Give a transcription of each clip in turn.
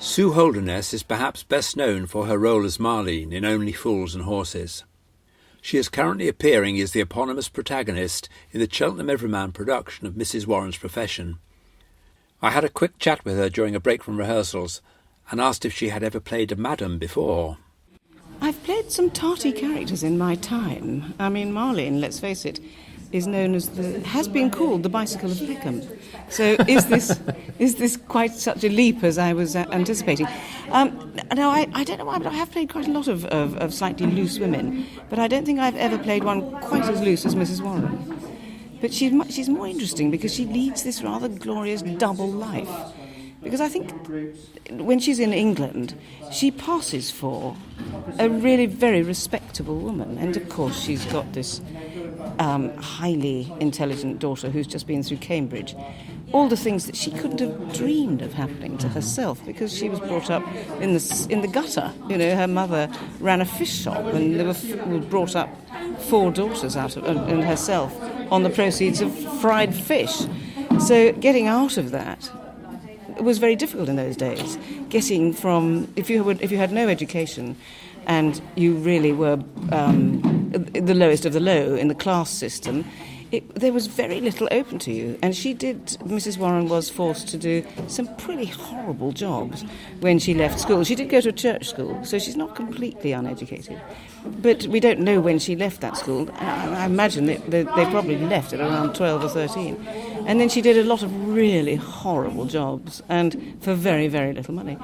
Sue Holderness is perhaps best known for her role as Marlene in Only Fools and Horses. She is currently appearing as the eponymous protagonist in the Cheltenham Everyman production of Mrs. Warren's Profession. I had a quick chat with her during a break from rehearsals and asked if she had ever played a madam before. I've played some tarty characters in my time. I mean, Marlene, let's face it, is known as has been called the bicycle of Peckham. So is this quite such a leap as I was anticipating? No, I don't know why, but I have played quite a lot of slightly loose women, but I don't think I've ever played one quite as loose as Mrs. Warren. But she's more interesting because she leads this rather glorious double life. Because I think when she's in England, she passes for a really very respectable woman. And of course she's got this highly intelligent daughter who's just been through Cambridge. All the things that she couldn't have dreamed of happening to herself because she was brought up in the gutter. You know, her mother ran a fish shop and there were brought up 4 daughters out of and herself on the proceeds of fried fish. So getting out of that, it was very difficult in those days. Getting from if you had no education, and you really were the lowest of the low in the class system, there was very little open to you. And Mrs. Warren was forced to do some pretty horrible jobs when she left school. She did go to a church school, so she's not completely uneducated. But we don't know when she left that school. I imagine that they probably left at around 12 or 13. And then she did a lot of really horrible jobs, and for very, very little money.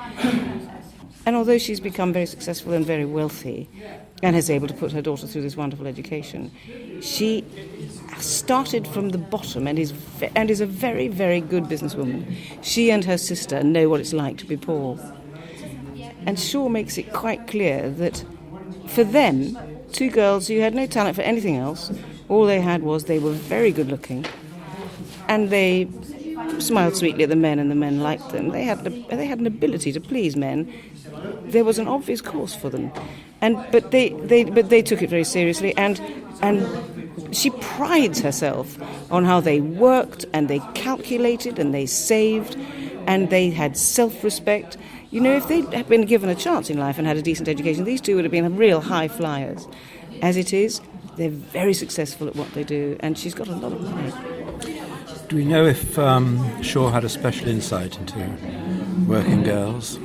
And although she's become very successful and very wealthy, and is able to put her daughter through this wonderful education, she started from the bottom and is a very, very good businesswoman. She and her sister know what it's like to be poor. And Shaw makes it quite clear that for them, 2 girls who had no talent for anything else, all they had was they were very good looking, and they smiled sweetly at the men, and the men liked them. They had an ability to please men. There was an obvious course for them, but they took it very seriously. And she prides herself on how they worked and they calculated and they saved, and they had self-respect. You know, if they'd been given a chance in life and had a decent education, these 2 would have been real high flyers. As it is, they're very successful at what they do, and she's got a lot of money. Do we know if Shaw had a special insight into working girls?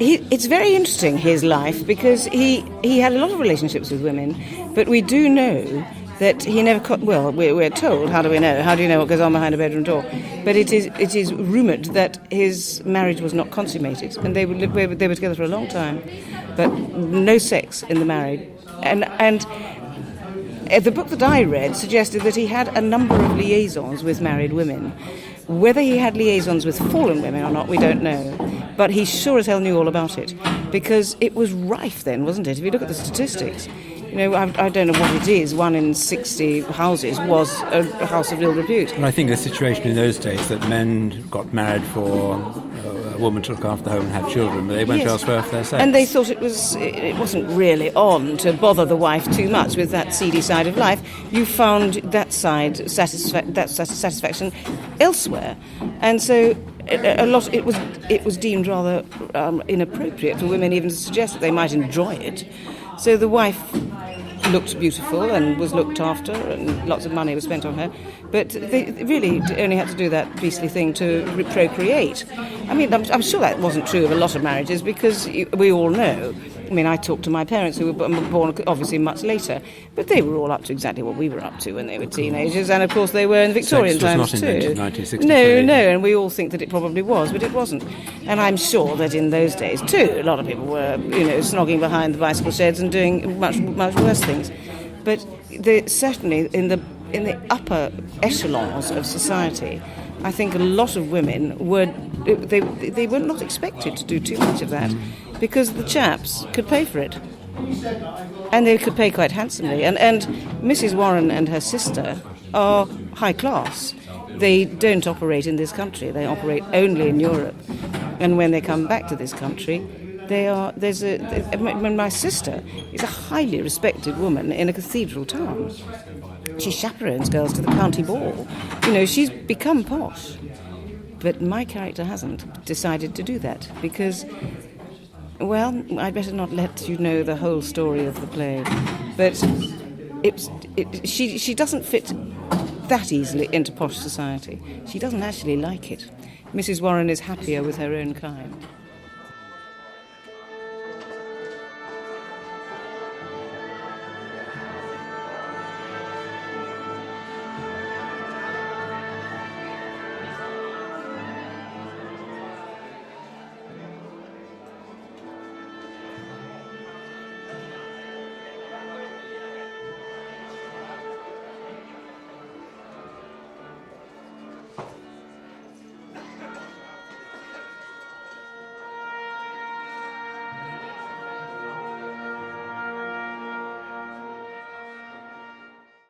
It's very interesting, his life, because he had a lot of relationships with women, but we do know that he never... we're told, how do we know? How do you know what goes on behind a bedroom door? But it is rumoured that his marriage was not consummated, and they were together for a long time, but no sex in the marriage. And the book that I read suggested that he had a number of liaisons with married women. Whether he had liaisons with fallen women or not, we don't know. But he sure as hell knew all about it, because it was rife then, wasn't it? If you look at the statistics, you know, I don't know what it is, 1 in 60 houses was a house of ill repute. And I think the situation in those days that men got married for a woman to look after the home and have children, but they went elsewhere for their sex. And they thought it wasn't really on to bother the wife too much with that seedy side of life. You found that side satisfaction elsewhere, and so it was deemed rather inappropriate for women even to suggest that they might enjoy it. So the wife looked beautiful and was looked after, and lots of money was spent on her, but they really only had to do that beastly thing to procreate. I mean, I'm sure that wasn't true of a lot of marriages, because we all know. I mean, I talked to my parents, who were born obviously much later, but they were all up to exactly what we were up to when they were teenagers, and of course they were in the Victorian times too. Sex was not invented in 1963. No, and we all think that it probably was, but it wasn't. And I'm sure that in those days too, a lot of people were, snogging behind the bicycle sheds and doing much, much worse things. But certainly in the upper echelons of society, I think a lot of women were not expected to do too much of that, because the chaps could pay for it, and they could pay quite handsomely. And Mrs. Warren and her sister are high class. They don't operate in this country; they operate only in Europe. And when they come back to this country, my sister is a highly respected woman in a cathedral town. She chaperones girls to the county ball. She's become posh. But my character hasn't decided to do that because, well, I'd better not let you know the whole story of the play. But she doesn't fit that easily into posh society. She doesn't actually like it. Mrs. Warren is happier with her own kind.